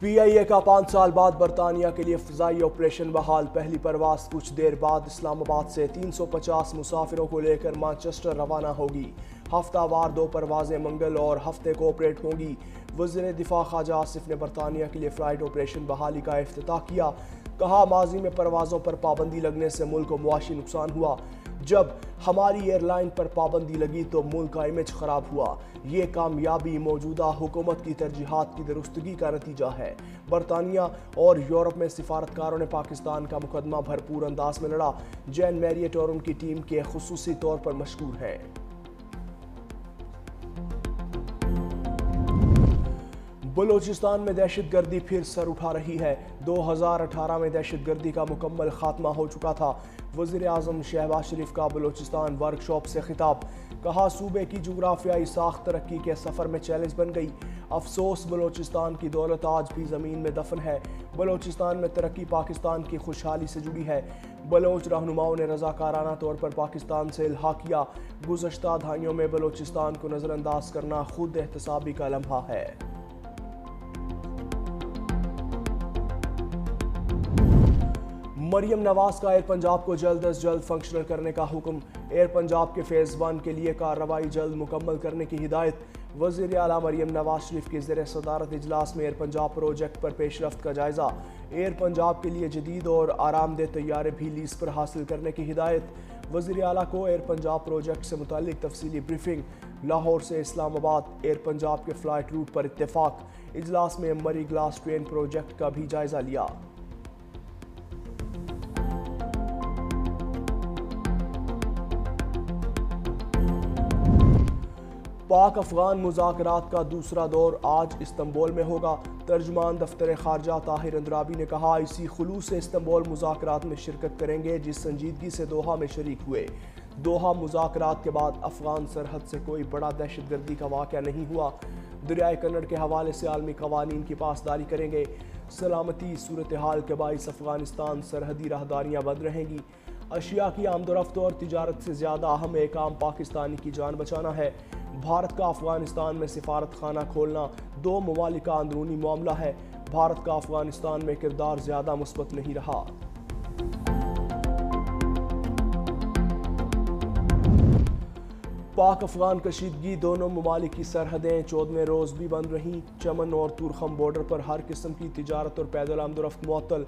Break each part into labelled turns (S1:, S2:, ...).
S1: پی آئی اے کا 5 سال بعد برطانیہ کے لیے فضائی آپریشن بحال۔ پہلی پرواز کچھ دیر بعد اسلام آباد سے 350 مسافروں کو لے کر مانچسٹر روانہ ہوگی۔ ہفتہ وار 2 پروازیں منگل اور ہفتے کو آپریٹ ہوں گی۔ وزیر دفاع خواجہ آصف نے برطانیہ کے لیے فلائٹ آپریشن بحالی کا افتتاح کیا۔ کہا ماضی میں پروازوں پر پابندی لگنے سے ملک کو معاشی نقصان ہوا۔ جب ہماری ایئر لائن پر پابندی لگی تو ملک کا امیج خراب ہوا۔ یہ کامیابی موجودہ حکومت کی ترجیحات کی درستگی کا نتیجہ ہے۔ برطانیہ اور یورپ میں سفارتکاروں نے پاکستان کا مقدمہ بھرپور انداز میں لڑا۔ جین میریٹ اور ان کی ٹیم کے خصوصی طور پر مشکور ہیں۔ بلوچستان میں دہشت گردی پھر سر اٹھا رہی ہے۔ 2018 میں دہشت گردی کا مکمل خاتمہ ہو چکا تھا۔ وزیر اعظم شہباز شریف کا بلوچستان ورکشاپ سے خطاب۔ کہا صوبے کی جغرافیائی ساخت ترقی کے سفر میں چیلنج بن گئی۔ افسوس بلوچستان کی دولت آج بھی زمین میں دفن ہے۔ بلوچستان میں ترقی پاکستان کی خوشحالی سے جڑی ہے۔ بلوچ رہنماؤں نے رضاکارانہ طور پر پاکستان سے الحاق کیا۔ گزشتہ دہائیوں میں بلوچستان کو نظر انداز کرنا خود احتسابی کا لمحہ ہے۔ مریم نواز کا ایئر پنجاب کو جلد از جلد فنکشنل کرنے کا حکم۔ ایئر پنجاب کے فیز 1 کے لیے کارروائی جلد مکمل کرنے کی ہدایت۔ وزیر اعلیٰ مریم نواز شریف کے زیر صدارت اجلاس میں ایئر پنجاب پروجیکٹ پر پیش رفت کا جائزہ۔ ایئر پنجاب کے لیے جدید اور آرام دہ طیارے بھی لیز پر حاصل کرنے کی ہدایت۔ وزیر اعلیٰ کو ایئر پنجاب پروجیکٹ سے متعلق تفصیلی بریفنگ۔ لاہور سے اسلام آباد ایئر پنجاب کے فلائٹ روٹ پر اتفاق۔ اجلاس میں مری گلاس ٹرین پروجیکٹ کا بھی جائزہ لیا۔ پاک افغان مذاکرات کا دوسرا دور آج استنبول میں ہوگا۔ ترجمان دفتر خارجہ طاہر اندرابی نے کہا اسی خلوص سے استنبول مذاکرات میں شرکت کریں گے جس سنجیدگی سے دوحہ میں شریک ہوئے۔ دوحہ مذاکرات کے بعد افغان سرحد سے کوئی بڑا دہشت گردی کا واقعہ نہیں ہوا۔ دریائے کنڑ کے حوالے سے عالمی قوانین کی پاسداری کریں گے۔ سلامتی صورتحال کے باعث افغانستان سرحدی راہداریاں بند رہیں گی۔ اشیاء کی آمد و رفت اور تجارت سے زیادہ اہم ایک کام پاکستانی کی جان بچانا ہے۔ بھارت کا افغانستان میں سفارت خانہ کھولنا 2 ممالک کا اندرونی معاملہ ہے۔ بھارت کا افغانستان میں کردار زیادہ مثبت نہیں رہا۔ پاک افغان کشیدگی دونوں ممالک کی سرحدیں 14ویں روز بھی بند رہیں۔ چمن اور تورخم بارڈر پر ہر قسم کی تجارت اور پیدل آمد و رفت معطل۔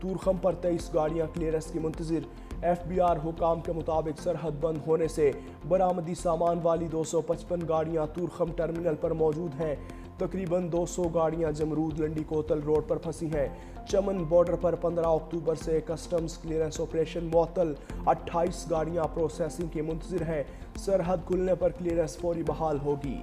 S1: تورخم پر 23 گاڑیاں کلیئرنس کی منتظر۔ ایف بی آر حکام کے مطابق سرحد بند ہونے سے برآمدی سامان والی 255 گاڑیاں تورخم ٹرمینل پر موجود ہیں۔ تقریباً 200 گاڑیاں جمرود لنڈی کوتل روڈ پر پھنسی ہیں۔ چمن بارڈر پر 15 اکتوبر سے کسٹمز کلیئرنس آپریشن معطل۔ 28 گاڑیاں پروسیسنگ کے منتظر ہیں۔ سرحد کھلنے پر کلیئرنس فوری بحال ہوگی۔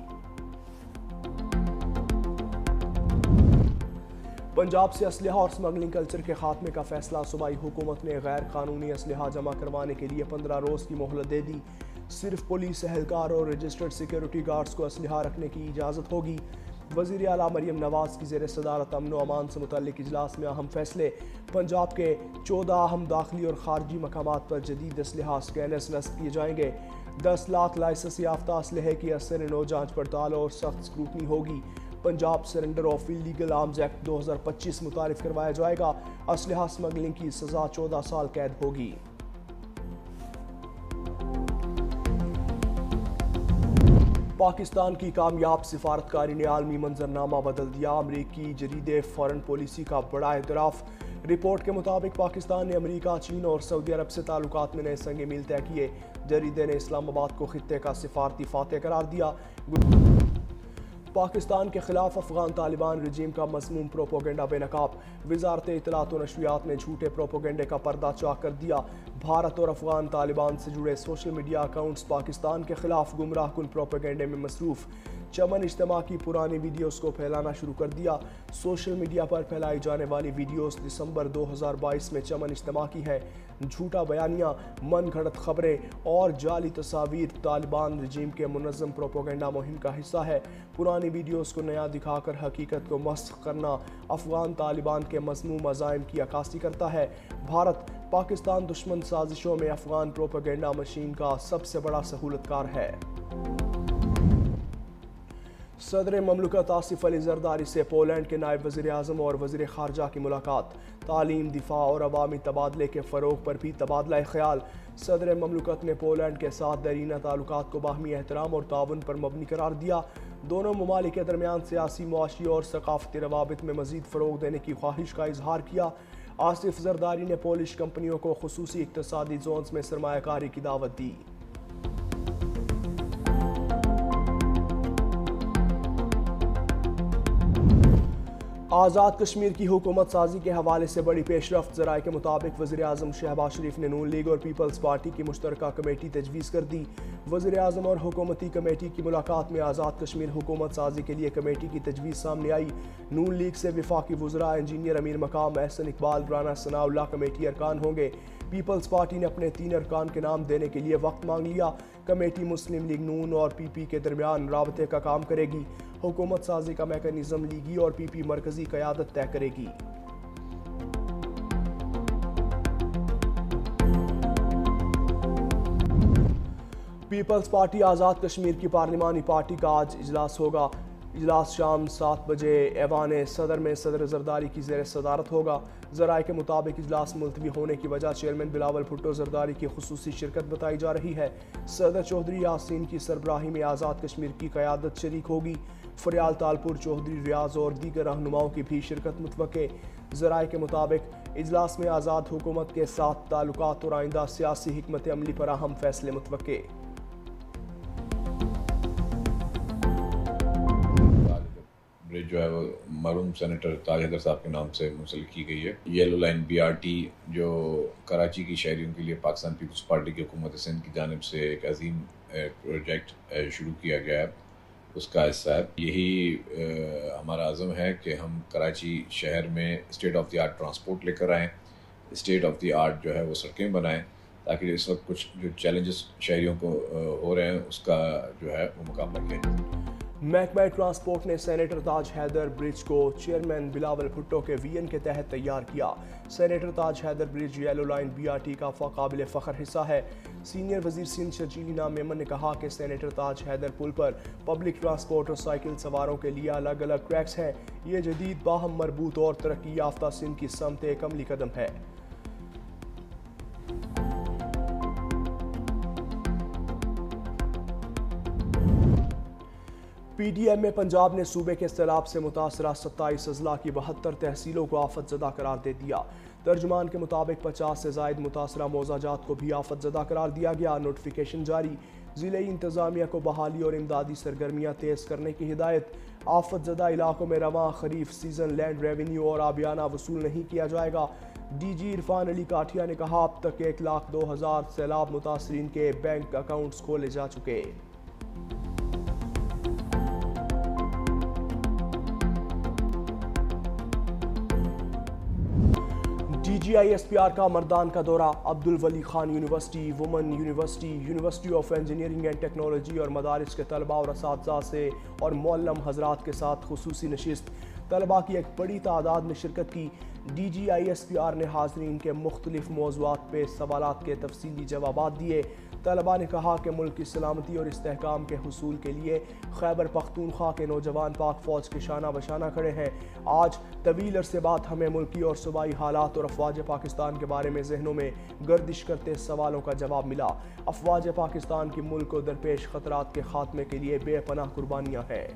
S1: پنجاب سے اسلحہ اور سمگلنگ کلچر کے خاتمے کا فیصلہ۔ صوبائی حکومت نے غیر قانونی اسلحہ جمع کروانے کے لیے 15 روز کی مہلت دے دی۔ صرف پولیس اہلکار اور رجسٹرڈ سیکیورٹی گارڈز کو اسلحہ رکھنے کی اجازت ہوگی۔ وزیر اعلیٰ مریم نواز کی زیر صدارت امن و امان سے متعلق اجلاس میں اہم فیصلے۔ پنجاب کے 14 اہم داخلی اور خارجی مقامات پر جدید اسلحہ سکینرز نصب کیے جائیں گے۔ 10 لاکھ لائسنس یافتہ اسلحے کی اثر نو جانچ پڑتال اور سخت سکروٹنی ہوگی۔ Punjab surrender of illegal arms act 2025 متعارف کروایا جائے گا۔ اسلحہ سمگلنگ کی سزا 14 سال قید ہوگی۔ پاکستان کی کامیاب سفارتکاری نے عالمی منظرنامہ بدل دیا۔ امریکی جریدے فارن پالیسی کا بڑا اعتراف۔ رپورٹ کے مطابق پاکستان نے امریکہ، چین اور سعودی عرب سے تعلقات میں نئے سنگ میل طے کیے۔ جریدے نے اسلام آباد کو خطے کا سفارتی فاتح قرار دیا۔ پاکستان کے خلاف افغان طالبان رجیم کا مذموم پروپیگنڈا بے نقاب۔ وزارت اطلاعات و نشریات نے جھوٹے پروپیگنڈے کا پردہ چاک کر دیا۔ بھارت اور افغان طالبان سے جڑے سوشل میڈیا اکاؤنٹس پاکستان کے خلاف گمراہ کن پروپیگنڈے میں مصروف۔ چمن اجتماع کی پرانی ویڈیوز کو پھیلانا شروع کر دیا۔ سوشل میڈیا پر پھیلائی جانے والی ویڈیوز دسمبر 2022 میں چمن اجتماع کی ہے۔ جھوٹا بیانیہ، من گھڑت خبریں اور جعلی تصاویر طالبان رجیم کے منظم پروپیگنڈا مہم کا حصہ ہے۔ پرانی ویڈیوز کو نیا دکھا کر حقیقت کو مسخ کرنا افغان طالبان کے مذموم عزائم کی عکاسی کرتا ہے۔ بھارت پاکستان دشمن سازشوں میں افغان پروپیگنڈا مشین کا سب سے بڑا سہولت کار ہے۔ صدر مملکت آصف علی زرداری سے پولینڈ کے نائب وزیر اعظم اور وزیر خارجہ کی ملاقات، تعلیم، دفاع اور عوامی تبادلے کے فروغ پر بھی تبادلہ خیال۔ صدر مملکت نے پولینڈ کے ساتھ دیرینہ تعلقات کو باہمی احترام اور تعاون پر مبنی قرار دیا۔ دونوں ممالک کے درمیان سیاسی، معاشی اور ثقافتی روابط میں مزید فروغ دینے کی خواہش کا اظہار کیا۔ آصف زرداری نے پولش کمپنیوں کو خصوصی اقتصادی زونز میں سرمایہ کاری کی دعوت دی۔ آزاد کشمیر کی حکومت سازی کے حوالے سے بڑی پیش رفت۔ ذرائع کے مطابق وزیر اعظم شہباز شریف نے نون لیگ اور پیپلز پارٹی کی مشترکہ کمیٹی تجویز کر دی۔ وزیر اعظم اور حکومتی کمیٹی کی ملاقات میں آزاد کشمیر حکومت سازی کے لیے کمیٹی کی تجویز سامنے آئی۔ نون لیگ سے وفاقی وزراء انجینئر امیر مقام احسن اقبال، رانا ثناء اللہ کمیٹی ارکان ہوں گے۔ پیپلز پارٹی نے اپنے 3 ارکان کے نام دینے کے لیے وقت مانگ لیا۔ کمیٹی مسلم لیگ نون اور پی پی کے درمیان رابطے کا کام کرے گی۔ حکومت سازی کا میکانزم لیگی اور پی پی مرکزی قیادت طے کرے گی۔ پیپلز پارٹی آزاد کشمیر کی پارلیمانی پارٹی کا آج اجلاس ہوگا۔ اجلاس شام 7 بجے ایوان صدر میں صدر زرداری کی زیر صدارت ہوگا۔ ذرائع کے مطابق اجلاس ملتوی ہونے کی وجہ چیئرمین بلاول بھٹو زرداری کی خصوصی شرکت بتائی جا رہی ہے۔ صدر چودھری یاسین کی سربراہی میں آزاد کشمیر کی قیادت شریک ہوگی۔ فریال تالپور، چودھری ریاض اور دیگر رہنماؤں کی بھی شرکت متوقع۔ ذرائع کے مطابق اجلاس میں آزاد حکومت کے ساتھ تعلقات اور آئندہ سیاسی حکمت عملی پر اہم فیصلے متوقع۔
S2: برج جو ہے وہ مرحوم سینیٹر تاج حیدر صاحب کے نام سے منسلک کی گئی ہے۔ یلو لائن BRT جو کراچی کی شہریوں کے لیے پاکستان پیپلز پارٹی کی حکومت سندھ کی جانب سے ایک عظیم پروجیکٹ شروع کیا گیا ہے، اس کا حصہ ہے۔ یہی ہمارا عزم ہے کہ ہم کراچی شہر میں state of the art transport لے کر آئیں، اسٹیٹ آف دی آرٹ جو ہے وہ سڑکیں بنائیں، تاکہ اس وقت کچھ جو چیلنجز شہریوں کو ہو رہے ہیں اس کا جو ہے وہ مقابلہ کیا جائے۔
S1: محکمہ ٹرانسپورٹ نے سینیٹر تاج حیدر برج کو چیئرمین بلاول بھٹو کے ویژن کے تحت تیار کیا۔ سینیٹر تاج حیدر برج یلو لائن BRT کا قابل فخر حصہ ہے۔ سینئر وزیر سندھ شرجیل میمن نے کہا کہ سینیٹر تاج حیدر پل پر پبلک ٹرانسپورٹ اور سائیکل سواروں کے لیے الگ الگ ٹریکس ہیں۔ یہ جدید، باہم مربوط اور ترقی یافتہ سندھ کی سمت ایک عملی قدم ہے۔ PDM میں پنجاب نے صوبے کے سیلاب سے متاثرہ 27 اضلاع کی 72 تحصیلوں کو آفت زدہ قرار دے دیا۔ ترجمان کے مطابق 50 سے زائد متاثرہ موضع جات کو بھی آفت زدہ قرار دیا گیا۔ نوٹیفیکیشن جاری۔ ضلعی انتظامیہ کو بحالی اور امدادی سرگرمیاں تیز کرنے کی ہدایت۔ آفت زدہ علاقوں میں رواں خریف سیزن لینڈ ریونیو اور آبیانہ وصول نہیں کیا جائے گا۔ DG عرفان علی کاٹھیا نے کہا اب تک 1,02,000 سیلاب متاثرین کے بینک اکاؤنٹس کھولے جا چکے۔ DGISPR کا مردان کا دورہ۔ Abdul Wali Khan university, women university, university of engineering and technology اور مدارس کے طلباء اور اساتذہ سے اور معلم حضرات کے ساتھ خصوصی نشست۔ طلباء کی ایک بڑی تعداد نے شرکت کی۔ DGISPR نے حاضرین کے مختلف موضوعات پہ سوالات کے تفصیلی جوابات دیے۔ طلباء نے کہا کہ ملک کی سلامتی اور استحکام کے حصول کے لیے خیبر پختونخوا کے نوجوان پاک فوج کے شانہ بشانہ کھڑے ہیں۔ آج طویل عرصے بعد ہمیں ملکی اور صوبائی حالات اور افواج پاکستان کے بارے میں ذہنوں میں گردش کرتے سوالوں کا جواب ملا۔ افواج پاکستان کی ملک کو درپیش خطرات کے خاتمے کے لیے بے پناہ قربانیاں ہیں۔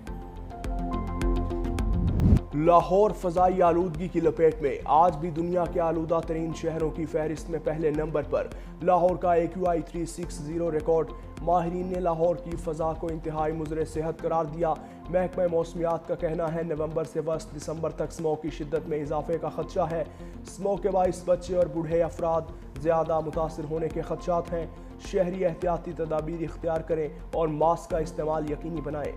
S1: لاہور فضائی آلودگی کی لپیٹ میں، آج بھی دنیا کے آلودہ ترین شہروں کی فہرست میں پہلے نمبر پر۔ لاہور کا AQI 360 ریکارڈ۔ ماہرین نے لاہور کی فضا کو انتہائی مضر صحت قرار دیا۔ محکمہ موسمیات کا کہنا ہے نومبر سے وسط دسمبر تک اسموگ کی شدت میں اضافے کا خدشہ ہے۔ اسموگ کے باعث بچے اور بوڑھے افراد زیادہ متاثر ہونے کے خدشات ہیں۔ شہری احتیاطی تدابیر اختیار کریں اور ماسک کا استعمال یقینی بنائیں۔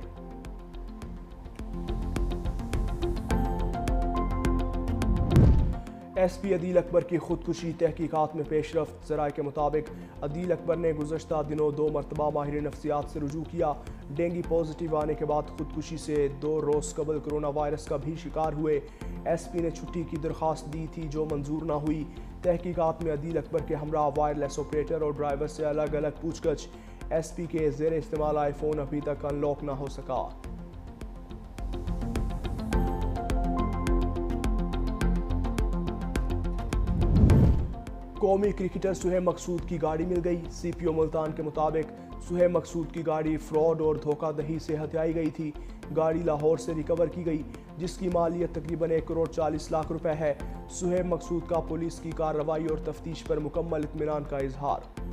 S1: SP عدیل اکبر کی خودکشی، تحقیقات میں پیش رفت۔ ذرائع کے مطابق عدیل اکبر نے گزشتہ دنوں 2 مرتبہ ماہر نفسیات سے رجوع کیا۔ ڈینگی پازیٹیو آنے کے بعد خودکشی سے 2 روز قبل کرونا وائرس کا بھی شکار ہوئے۔ SP نے چھٹی کی درخواست دی تھی جو منظور نہ ہوئی۔ تحقیقات میں عدیل اکبر کے ہمراہ وائرلیس آپریٹر اور ڈرائیور سے الگ الگ پوچھ گچھ۔ SP کے زیر استعمال آئی فون ابھی تک ان لاک نہ ہو سکا۔ قومی کرکٹر سہیب مقصود کی گاڑی مل گئی۔ سی پی او ملتان کے مطابق سہیب مقصود کی گاڑی فراڈ اور دھوکہ دہی سے ہتھیائی گئی تھی۔ گاڑی لاہور سے ریکور کی گئی جس کی مالیت تقریباً 1,40,00,000 روپے ہے۔ سہیب مقصود کا پولیس کی کارروائی اور تفتیش پر مکمل اطمینان کا اظہار۔